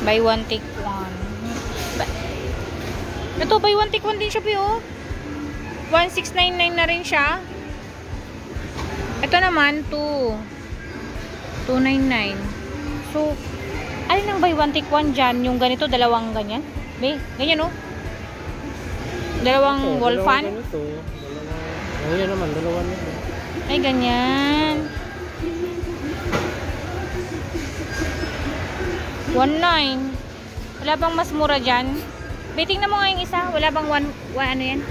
Buy one, take one. Ito, buy one, take one din siya, oh. 1699 na rin siya. Ito naman, 299. So, alin ang buy one, take one dyan? Yung ganito, dalawang ganyan. Ganyan, oh. Dalawang wall fan. Ganyan naman, dalawa niya. Ay, ganyan. 1.9. Wala bang mas mura dyan? Tingnan mo nga yung isa. Wala bang ano yan?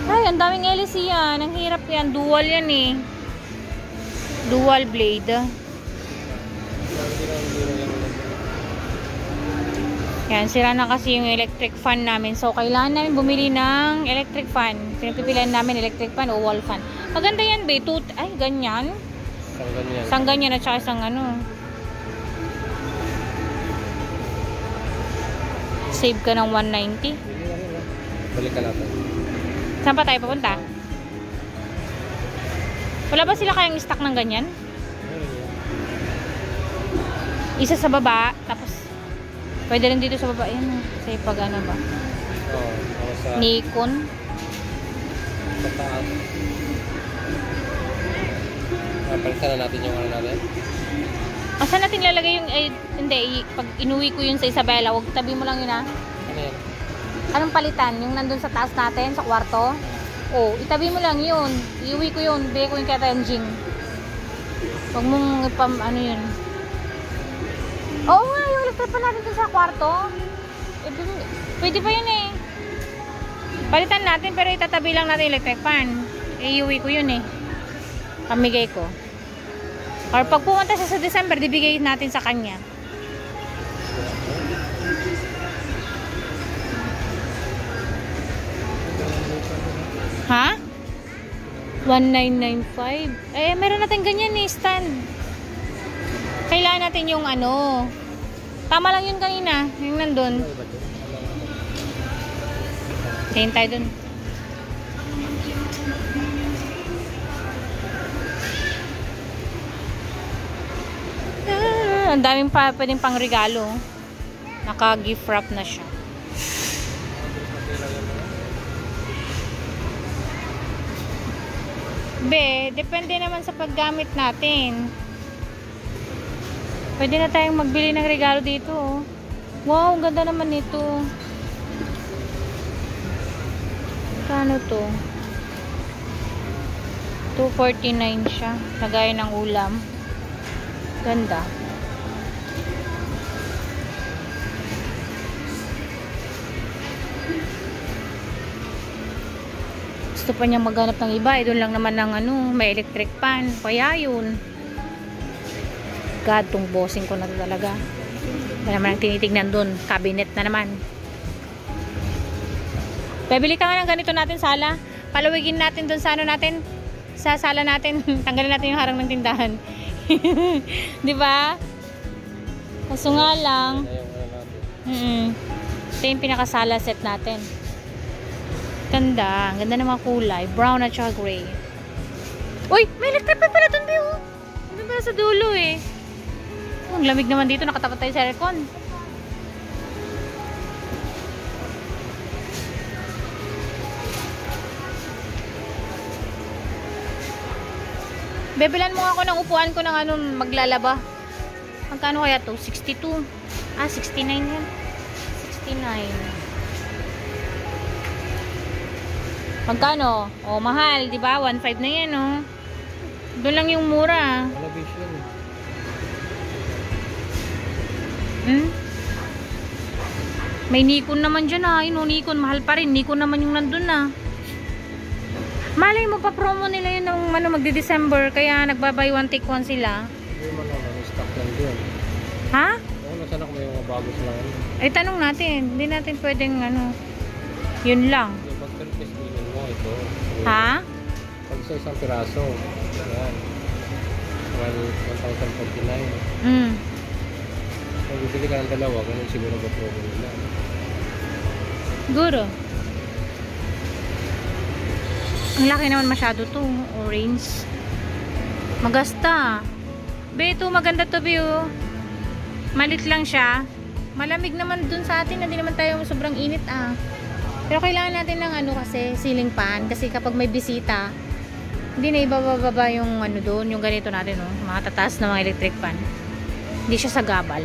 Ay, ang daming LC yan. Ang hirap yan. Dual yan eh. Dual blade. Yan, sira na kasi yung electric fan namin. So, kailangan namin bumili ng electric fan. Pinapipilian namin electric fan o wall fan. Maganda yan, be. Ay, ganyan. Isang ganyan at saka isang ano. Save ka ng 190. Balik ka natin. Saan pa tayo papunta? Wala ba sila kayang stock ng ganyan? Isa sa baba, tapos pwede rin dito sa baba. Yan, sa pag ano ba? Sa Nikon. Sa taas. Palitan na natin yung ano natin. Saan natin lalagay yung, hindi, pag inuwi ko yun sa Isabela, huwag tabi mo lang yun ha. Ano yan? Anong palitan? Yung nandun sa taas natin, sa kwarto? Oh, itabi mo lang yun. Iuwi ko yun. Bigay ko yung kaya Renjing. Huwag mong ano yun. Oo nga, yung electric pa natin dun sa kwarto. Pwede pa yun eh. Palitan natin, pero itatabi lang natin electric fan. Iuwi ko yun eh. Pamigay ko. Or pag pumunta siya sa December, dibigay natin sa kanya. Ha? 1995. Meron natin ganyan eh, stand. Kailangan natin yung ano. Tama lang yun kanina. Yung nandun. Tingin tayo dun. Ang daming pwedeng pang regalo. Naka-gift wrap na siya. Depende naman sa paggamit natin. Pwede na tayong magbili ng regalo dito. Wow, ang ganda naman nito. Kano to? 249 siya. Lagay ng ulam. Ganda. Gusto pa niyang maghanap ng iba. Doon lang naman ng ano, may electric fan. Kaya yun. God, tong bossing ko na to talaga. Wala naman ang tinitignan doon. Cabinet na naman. Pabili ka nga ng ganito natin sala. Palawigin natin doon sa ano natin. Sa sala natin. Tanggalin natin yung harang ng tindahan. Diba? Kaso nga lang. Ito yung pinakasala set natin. Ganda. Ang ganda ng mga kulay. Brown at saka gray. Uy! May electric fan pala doon, Bio. Doon pala sa dulo eh. Ang lamig naman dito. Nakatapat tayo sa aircon. Bebelan mo ako ng upuan ko ng ano, maglalaba. Magkano kaya to? 62. 69 yan. 69. Magkano? Oh, mahal, 'di ba? 1.5 na 'yan, oh. Doon lang yung mura. Television. May Nikon naman diyan, ah. Yung Nikon mahal pa rin. Nikon naman yung nandun, ah. Malay mo pa promo nila yun ng ano, magde-December, kaya nagba-buy one take one sila. Hindi mo naman stock lang doon. Ha? Oo, nasa na kung may mga bago sila. Ay, tanong natin. Hindi natin pwedeng ano. Yun lang. Yung pag-purchase din mo ito. Ha? Pag sa isang piraso. Yan. 1,049. Kung bibili ka ng dalawa, ganun siguro ba promo nila. Guro. Ang laki naman masyado to. Orange. Magasta. Be, ito maganda to, be, oh. Malit lang siya. Malamig naman dun sa atin. Hindi naman tayo sobrang init, ah. Pero kailangan natin ng ano kasi, ceiling fan. Kasi kapag may bisita, hindi na ibababa yung ano doon, yung ganito natin, oh. Mga tataas na mga electric fan. Hindi siya sagabal.